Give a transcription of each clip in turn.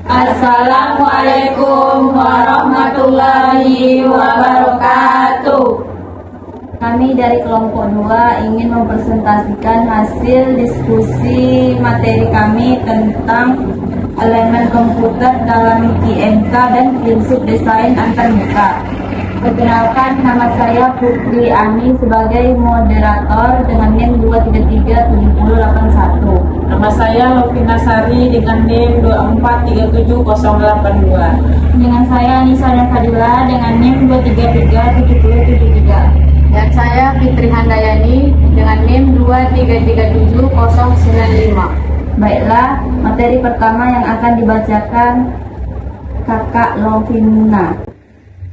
Assalamualaikum warahmatullahi wabarakatuh. Kami dari kelompok 2 ingin mempresentasikan hasil diskusi materi kami tentang elemen komputer dalam IMK dan prinsip desain antarmuka. Perkenalkan, nama saya Putri Ani sebagai moderator dengan NIM 2337081. Nama saya Lovina Sari dengan NIM 2437082. Dengan saya Nisa dan Fadila dengan NIM 2337073. Dan saya Fitri Handayani dengan NIM 2337095. Baiklah, materi pertama yang akan dibacakan Kakak Lovina.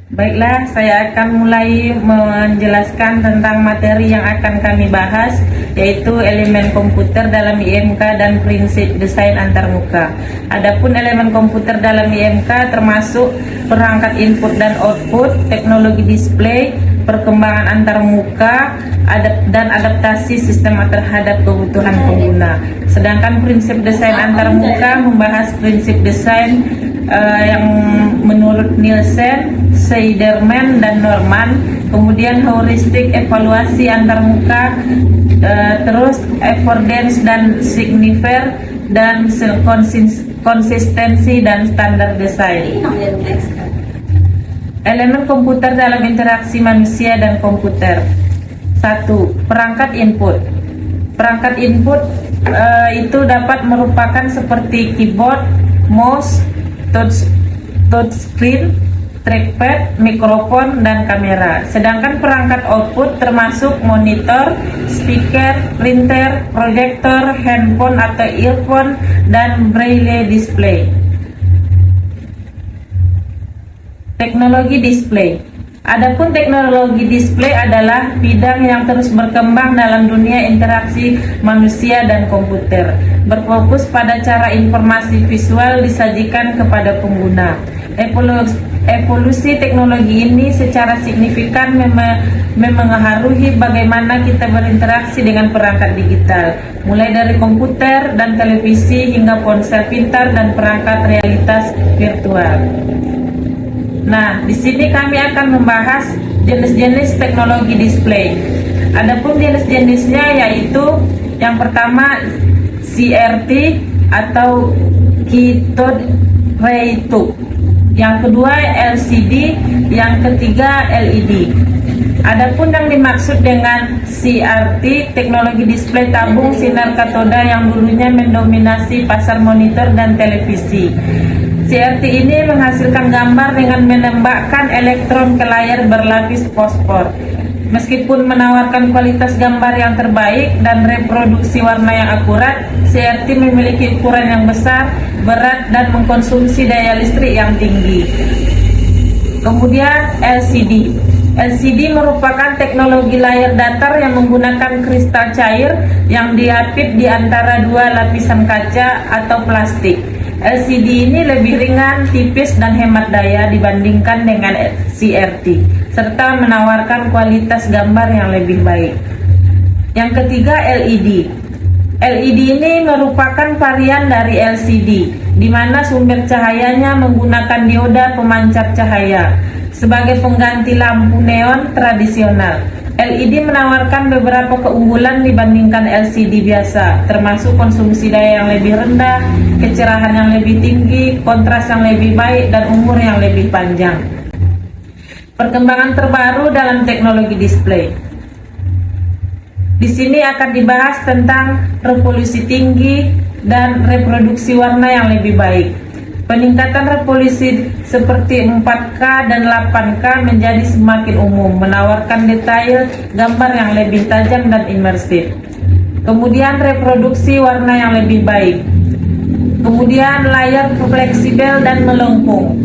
Baiklah, saya akan mulai menjelaskan tentang materi yang akan kami bahas, yaitu elemen komputer dalam IMK dan prinsip desain antarmuka. Adapun elemen komputer dalam IMK termasuk perangkat input dan output, teknologi display, perkembangan antarmuka, dan adaptasi sistem terhadap kebutuhan pengguna. Sedangkan prinsip desain antarmuka membahas prinsip desain yang menurut Nielsen, Seiderman, dan Norman, kemudian heuristik evaluasi antarmuka, terus affordance dan signifier, dan konsistensi dan standar desain. Elemen komputer dalam interaksi manusia dan komputer. 1. Perangkat input. Perangkat input itu dapat merupakan seperti keyboard, mouse, touchscreen, trackpad, mikrofon, dan kamera. Sedangkan perangkat output termasuk monitor, speaker, printer, proyektor, handphone atau earphone, dan braille display. Teknologi display. Adapun teknologi display adalah bidang yang terus berkembang dalam dunia interaksi manusia dan komputer, berfokus pada cara informasi visual disajikan kepada pengguna. Evolusi teknologi ini secara signifikan memengaruhi bagaimana kita berinteraksi dengan perangkat digital, mulai dari komputer dan televisi hingga ponsel pintar dan perangkat realitas virtual. Nah, di sini kami akan membahas jenis-jenis teknologi display. Adapun jenis-jenisnya yaitu yang pertama CRT atau cathode ray tube, yang kedua LCD, yang ketiga LED. Adapun yang dimaksud dengan CRT, teknologi display tabung sinar katoda yang dulunya mendominasi pasar monitor dan televisi. CRT ini menghasilkan gambar dengan menembakkan elektron ke layar berlapis fosfor. Meskipun menawarkan kualitas gambar yang terbaik dan reproduksi warna yang akurat, CRT memiliki ukuran yang besar, berat, dan mengkonsumsi daya listrik yang tinggi. Kemudian LCD. LCD merupakan teknologi layar datar yang menggunakan kristal cair yang diapit di antara dua lapisan kaca atau plastik. LCD ini lebih ringan, tipis, dan hemat daya dibandingkan dengan CRT, serta menawarkan kualitas gambar yang lebih baik. Yang ketiga LED. LED ini merupakan varian dari LCD, di mana sumber cahayanya menggunakan dioda pemancar cahaya sebagai pengganti lampu neon tradisional. LED menawarkan beberapa keunggulan dibandingkan LCD biasa, termasuk konsumsi daya yang lebih rendah, kecerahan yang lebih tinggi, kontras yang lebih baik, dan umur yang lebih panjang. Perkembangan terbaru dalam teknologi display. Di sini akan dibahas tentang resolusi tinggi dan reproduksi warna yang lebih baik. Peningkatan resolusi seperti 4K dan 8K menjadi semakin umum, menawarkan detail gambar yang lebih tajam dan imersif. Kemudian reproduksi warna yang lebih baik. Kemudian layar fleksibel dan melengkung,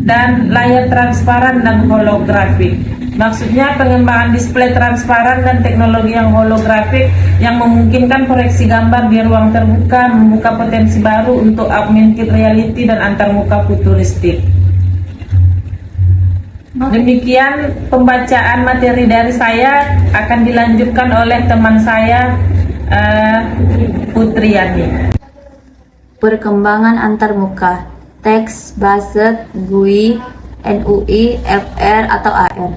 dan layar transparan dan holografik. Maksudnya pengembangan display transparan dan teknologi yang holografik yang memungkinkan proyeksi gambar di ruang terbuka, membuka potensi baru untuk augmented reality dan antarmuka futuristik. Demikian pembacaan materi dari saya, akan dilanjutkan oleh teman saya Putri Yani. Perkembangan antarmuka. Text Based GUI, NUI, FR atau AR.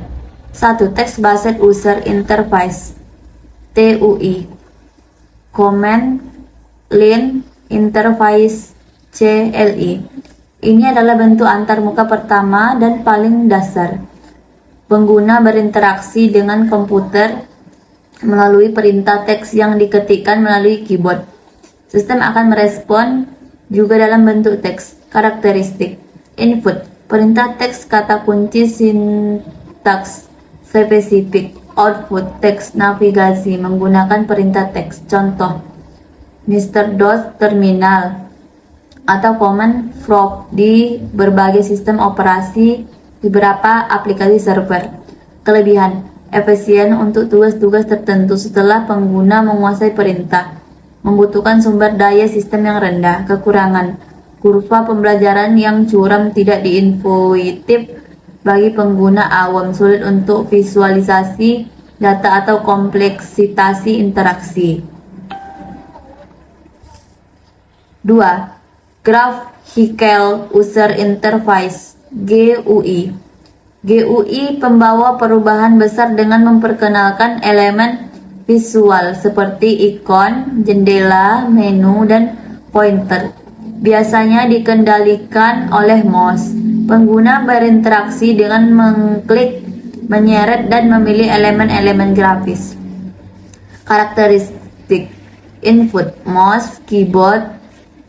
1. Text Based User Interface, TUI. Command Line Interface, CLI. Ini adalah bentuk antarmuka pertama dan paling dasar. Pengguna berinteraksi dengan komputer melalui perintah teks yang diketikkan melalui keyboard. Sistem akan merespon juga dalam bentuk teks. Karakteristik input, perintah teks kata kunci sintaks spesifik. Output, teks navigasi menggunakan perintah teks. Contoh, Mr. DOS terminal atau command prompt di berbagai sistem operasi di beberapa aplikasi server. Kelebihan, efisien untuk tugas-tugas tertentu setelah pengguna menguasai perintah. Membutuhkan sumber daya sistem yang rendah. Kekurangan, kurva pembelajaran yang curam, tidak diintuitif bagi pengguna awam, sulit untuk visualisasi data atau kompleksitas interaksi. 2. Graphical User Interface, GUI. GUI pembawa perubahan besar dengan memperkenalkan elemen visual seperti ikon, jendela, menu, dan pointer. Biasanya dikendalikan oleh mouse. Pengguna berinteraksi dengan mengklik, menyeret, dan memilih elemen-elemen grafis. Karakteristik input, mouse, keyboard,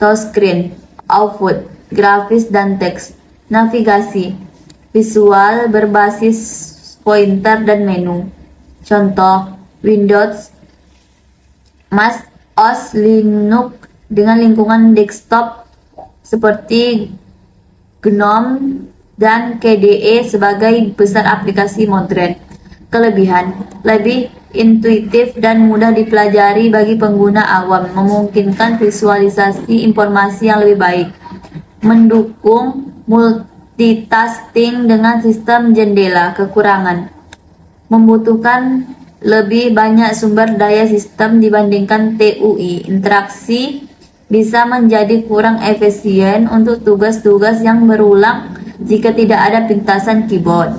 touchscreen. Output, grafis dan teks. Navigasi, visual berbasis pointer dan menu. Contoh, Windows, Mac OS, Linux dengan lingkungan desktop seperti GNOME dan KDE sebagai besar aplikasi modern. Kelebihan, lebih intuitif dan mudah dipelajari bagi pengguna awam, memungkinkan visualisasi informasi yang lebih baik, mendukung multitasking dengan sistem jendela. Kekurangan, membutuhkan lebih banyak sumber daya sistem dibandingkan TUI. Interaksi bisa menjadi kurang efisien untuk tugas-tugas yang berulang jika tidak ada pintasan keyboard.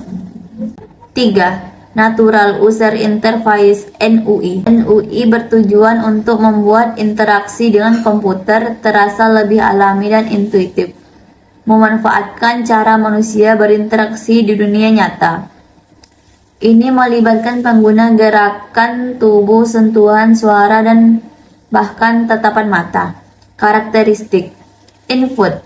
3. Natural User Interface, NUI. NUI bertujuan untuk membuat interaksi dengan komputer terasa lebih alami dan intuitif, memanfaatkan cara manusia berinteraksi di dunia nyata. Ini melibatkan pengguna gerakan tubuh, sentuhan, suara, dan bahkan tatapan mata. Karakteristik input,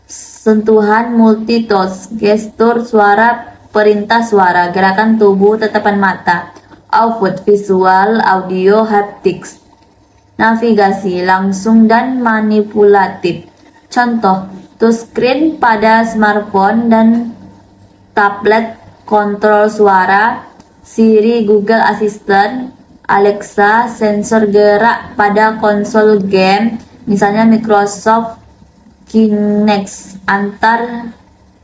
sentuhan, multitouch, gestur, suara, perintah suara, gerakan tubuh, tatapan mata. Output, visual, audio, haptics. Navigasi, langsung dan manipulatif. Contoh, touchscreen pada smartphone dan tablet, kontrol suara, Siri, Google Assistant, Alexa, sensor gerak pada konsol game, misalnya Microsoft Kinect, antar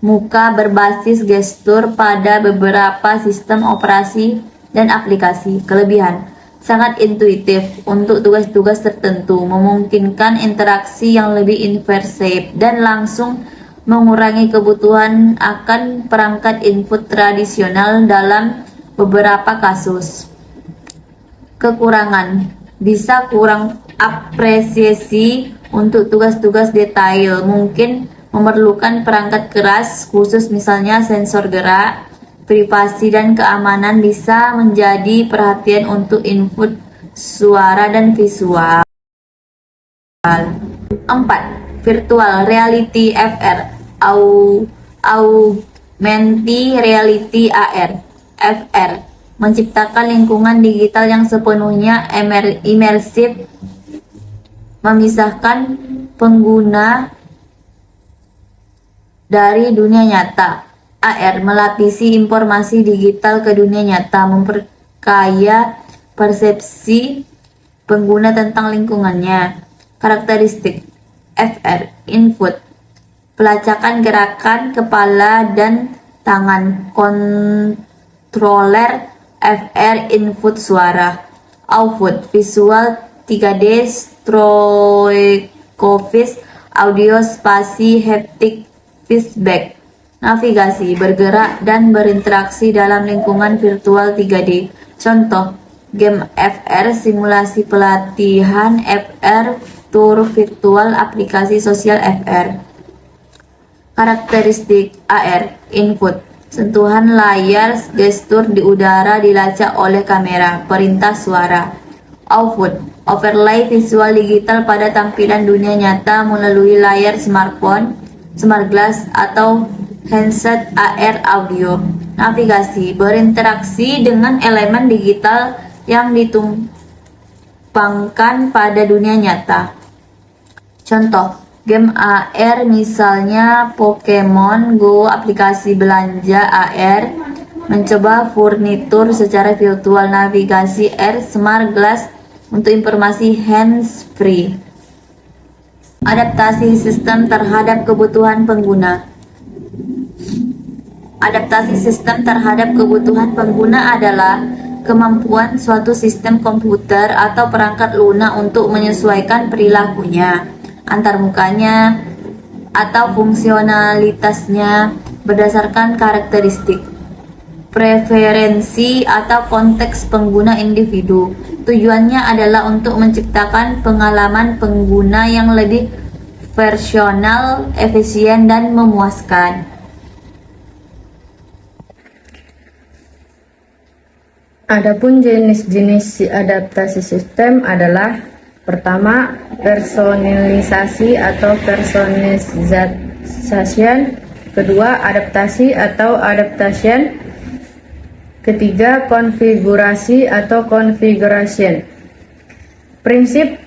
muka berbasis gestur pada beberapa sistem operasi dan aplikasi. Kelebihan, sangat intuitif untuk tugas-tugas tertentu, memungkinkan interaksi yang lebih imersif dan langsung, mengurangi kebutuhan akan perangkat input tradisional dalam beberapa kasus. Kekurangan, bisa kurang apresiasi untuk tugas-tugas detail, mungkin memerlukan perangkat keras khusus misalnya sensor gerak. Privasi dan keamanan bisa menjadi perhatian untuk input suara dan visual. 4. Virtual Reality, VR, Augmented Reality, AR. VR menciptakan lingkungan digital yang sepenuhnya imersif, memisahkan pengguna dari dunia nyata. AR melapisi informasi digital ke dunia nyata, memperkaya persepsi pengguna tentang lingkungannya. Karakteristik VR input, pelacakan gerakan kepala dan tangan. Controller VR input suara. Output, visual 3D, stroboskopis, audio spasi haptic feedback, navigasi, bergerak, dan berinteraksi dalam lingkungan virtual 3D. Contoh, game FR, simulasi pelatihan FR, tour virtual, aplikasi sosial FR. Karakteristik AR, input, sentuhan layar, gestur di udara dilacak oleh kamera, perintah suara. Output, overlay visual digital pada tampilan dunia nyata melalui layar smartphone, smart glass, atau handset AR audio. Navigasi, berinteraksi dengan elemen digital yang ditumpangkan pada dunia nyata. Contoh, game AR misalnya Pokemon Go, aplikasi belanja AR, mencoba furnitur secara virtual, navigasi AR, smart glass untuk informasi hands-free. Adaptasi sistem terhadap kebutuhan pengguna. Adaptasi sistem terhadap kebutuhan pengguna adalah kemampuan suatu sistem komputer atau perangkat lunak untuk menyesuaikan perilakunya, antarmukanya, atau fungsionalitasnya berdasarkan karakteristik, preferensi, atau konteks pengguna individu. Tujuannya adalah untuk menciptakan pengalaman pengguna yang lebih personal, efisien, dan memuaskan. Adapun jenis-jenis adaptasi sistem adalah: pertama, personalisasi atau personalization; kedua, adaptasi atau adaptation; ketiga, konfigurasi atau configuration. Prinsip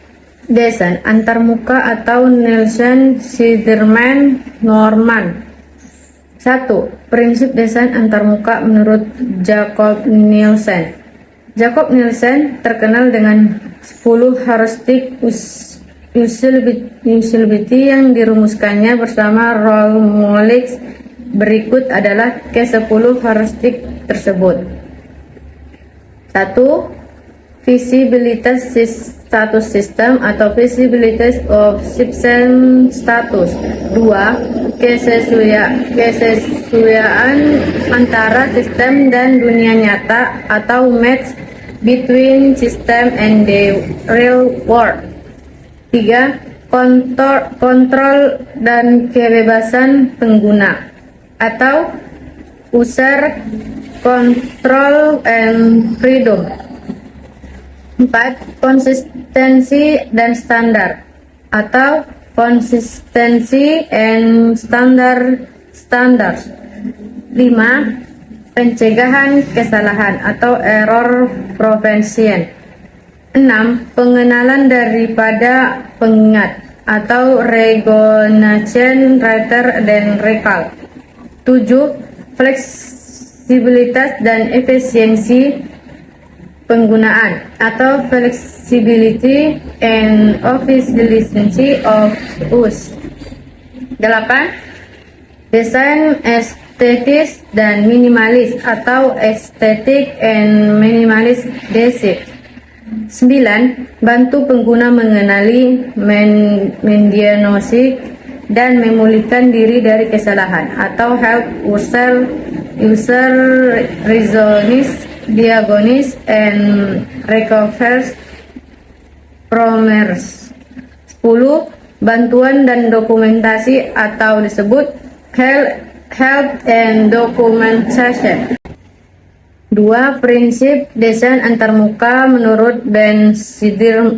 desain antarmuka atau Nielsen-Siderman-Norman. 1. Prinsip desain antarmuka menurut Jakob Nielsen. Jakob Nielsen terkenal dengan 10 heuristik usability yang dirumuskannya bersama Roy Mollix. Berikut adalah ke-10 heuristik tersebut. 1. Visibilitas status system atau visibilities of system status. 2. Kesesuaian antara sistem dan dunia nyata atau match between system and the real world. 3. Kontrol dan kebebasan pengguna atau user control and freedom. 4. Konsistensi dan standar atau consistency and standards. 5. Pencegahan kesalahan atau error prevention. 6. Pengenalan daripada pengingat atau recognition rather than recall. 7. Fleksibilitas dan efisiensi penggunaan atau flexibility and efficiency of use. 8. Desain estetis dan minimalis atau aesthetic and minimalist design. 9. Bantu pengguna mengenali, mendiagnosis, dan memulihkan diri dari kesalahan atau help user reasonis, diagnosis, and recovers from errors. 10. Bantuan dan dokumentasi atau disebut help and documentation. 2. Prinsip desain antarmuka menurut Ben Siderman.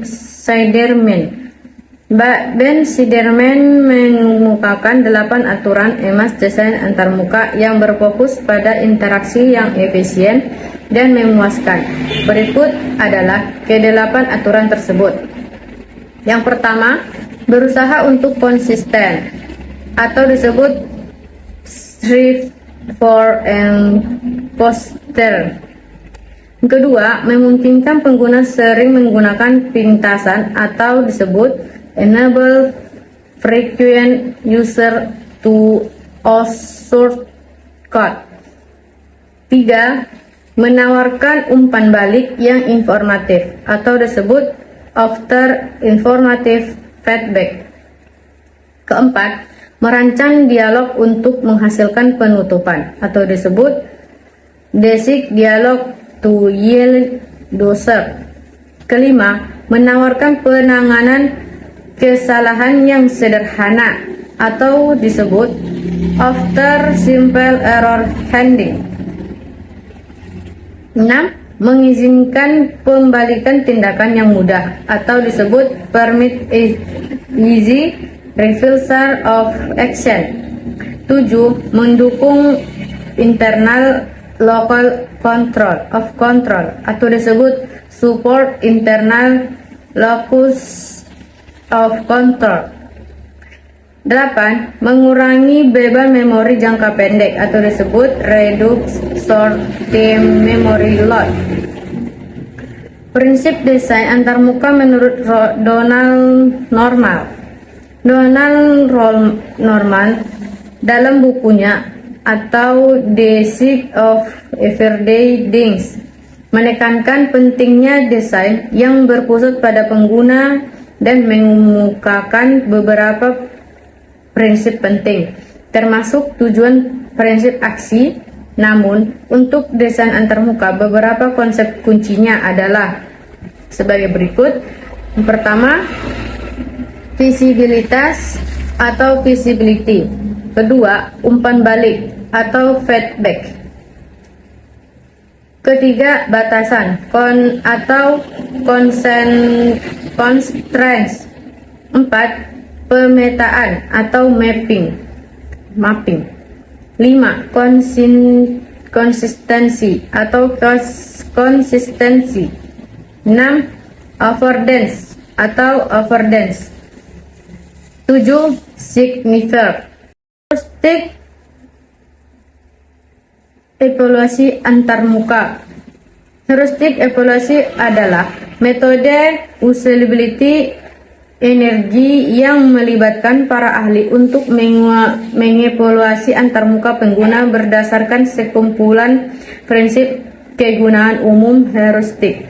Ben Siderman mengemukakan 8 aturan emas desain antarmuka yang berfokus pada interaksi yang efisien dan memuaskan. Berikut adalah ke-8 aturan tersebut. Yang pertama, berusaha untuk konsisten atau disebut strive for and posture. Kedua, memungkinkan pengguna sering menggunakan pintasan atau disebut enable frequent user to shortcut. 3. Menawarkan umpan balik yang informatif atau disebut after informative feedback. Keempat, merancang dialog untuk menghasilkan penutupan atau disebut basic dialog to yield doser. Kelima, menawarkan penanganan kesalahan yang sederhana atau disebut after simple error handling. 6. Mengizinkan pembalikan tindakan yang mudah atau disebut permit easy reversal of action. 7. Mendukung internal local control atau disebut support internal locus of control. 8. Mengurangi beban memori jangka pendek atau disebut reduce short-term memory load. Prinsip desain antarmuka menurut Donald Norman dalam bukunya atau The Science of Everyday Things menekankan pentingnya desain yang berpusat pada pengguna dan mengemukakan beberapa prinsip penting, termasuk tujuan prinsip aksi. Namun, untuk desain antarmuka, beberapa konsep kuncinya adalah sebagai berikut. Yang pertama, visibilitas atau visibility. Kedua, umpan balik atau feedback. Ketiga, batasan atau constraints. 4. Pemetaan atau mapping. 5. Konsistensi atau konsistensi. 6. Affordance atau affordance. 7. Signifier. Heuristik evaluasi antarmuka. Heuristik evaluasi adalah metode usability energi yang melibatkan para ahli untuk mengevaluasi antarmuka pengguna berdasarkan sekumpulan prinsip kegunaan umum heuristik.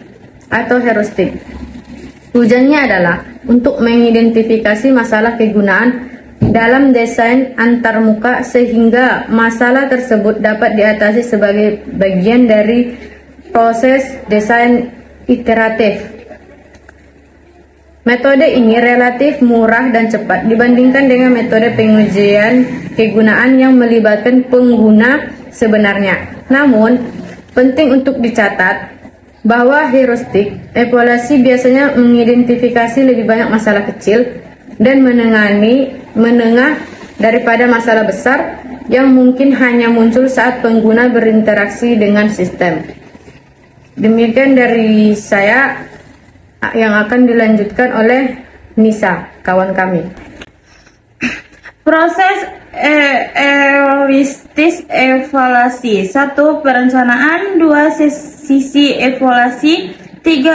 Tujuannya adalah untuk mengidentifikasi masalah kegunaan dalam desain antarmuka sehingga masalah tersebut dapat diatasi sebagai bagian dari proses desain iteratif. Metode ini relatif murah dan cepat dibandingkan dengan metode pengujian kegunaan yang melibatkan pengguna sebenarnya. Namun, penting untuk dicatat bahwa heuristik evaluasi biasanya mengidentifikasi lebih banyak masalah kecil dan menengah daripada masalah besar yang mungkin hanya muncul saat pengguna berinteraksi dengan sistem. Demikian dari saya, yang akan dilanjutkan oleh Nisa, kawan kami. Proses heuristis evaluasi. 1. Perencanaan. 2. Sisi evaluasi. 3.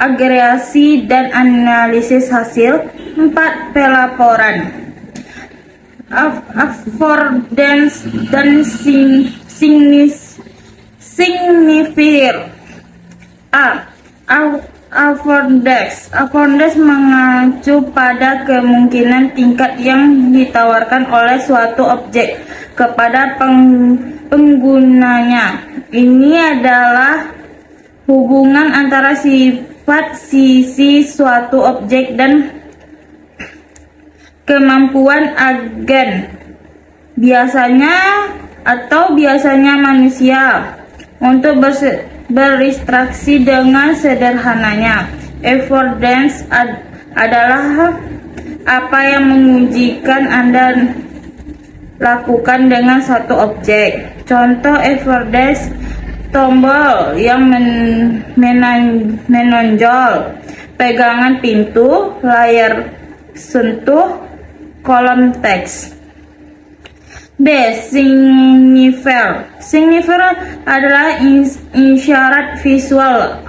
Agregasi dan analisis hasil. 4. Pelaporan. Affordance dan signifier. Affordance mengacu pada kemungkinan tingkat yang ditawarkan oleh suatu objek kepada penggunanya. Ini adalah hubungan antara sifat sisi suatu objek dan kemampuan agen, biasanya manusia, untuk berinteraksi dengan sederhananya. Affordance adalah apa yang mengujikan Anda lakukan dengan satu objek. Contoh affordance: tombol yang menonjol, pegangan pintu, layar sentuh, kolom teks. B. Signifier. Signifier adalah isyarat visual,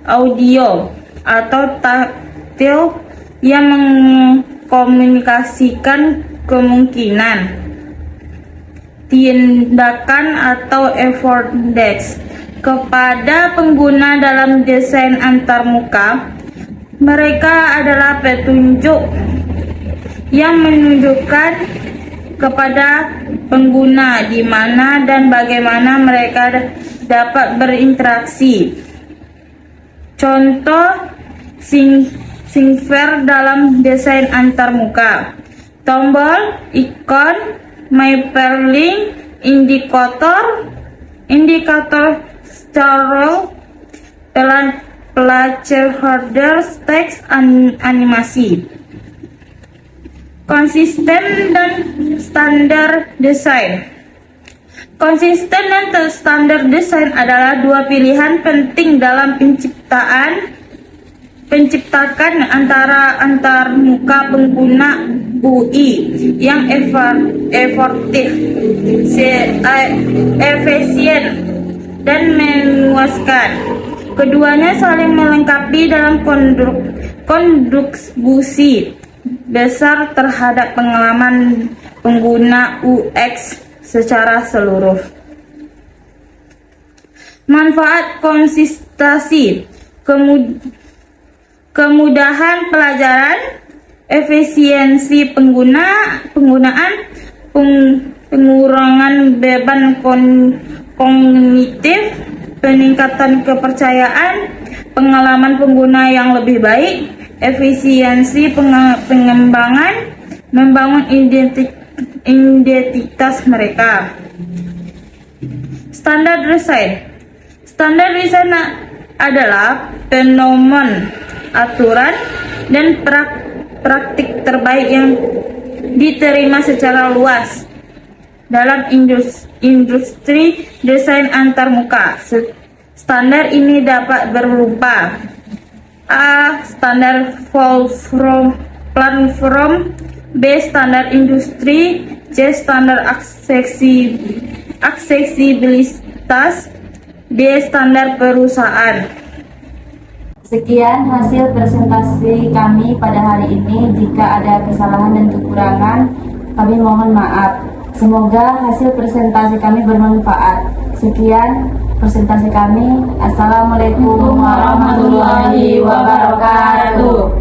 audio, atau taktil yang mengkomunikasikan kemungkinan tindakan atau affordance kepada pengguna dalam desain antarmuka. Mereka adalah petunjuk yang menunjukkan kepada pengguna di mana dan bagaimana mereka dapat berinteraksi. Contoh Singver dalam desain antarmuka. Tombol, ikon, hyperlink, indikator scroll, placeholder, teks, animasi. Konsisten dan standar desain. Konsisten dan standar desain adalah dua pilihan penting dalam penciptakan antarmuka pengguna UI yang efektif, efisien, dan memuaskan. Keduanya saling melengkapi dalam kontribusi besar terhadap pengalaman pengguna UX secara seluruh. Manfaat konsistensi, kemudahan pelajaran, efisiensi penggunaan, pengurangan beban kognitif, peningkatan kepercayaan, pengalaman pengguna yang lebih baik, efisiensi pengembangan, membangun identitas mereka. Standar desain. Standar desain adalah fenomen, aturan, dan praktik terbaik yang diterima secara luas dalam industri desain antarmuka. Standar ini dapat berupa: A. Standar platform, B. Standar industri, C. Standar aksesibilitas, D. Standar perusahaan. Sekian hasil presentasi kami pada hari ini. Jika ada kesalahan dan kekurangan, kami mohon maaf. Semoga hasil presentasi kami bermanfaat. Sekian presentasi kami. Assalamualaikum warahmatullahi wabarakatuh.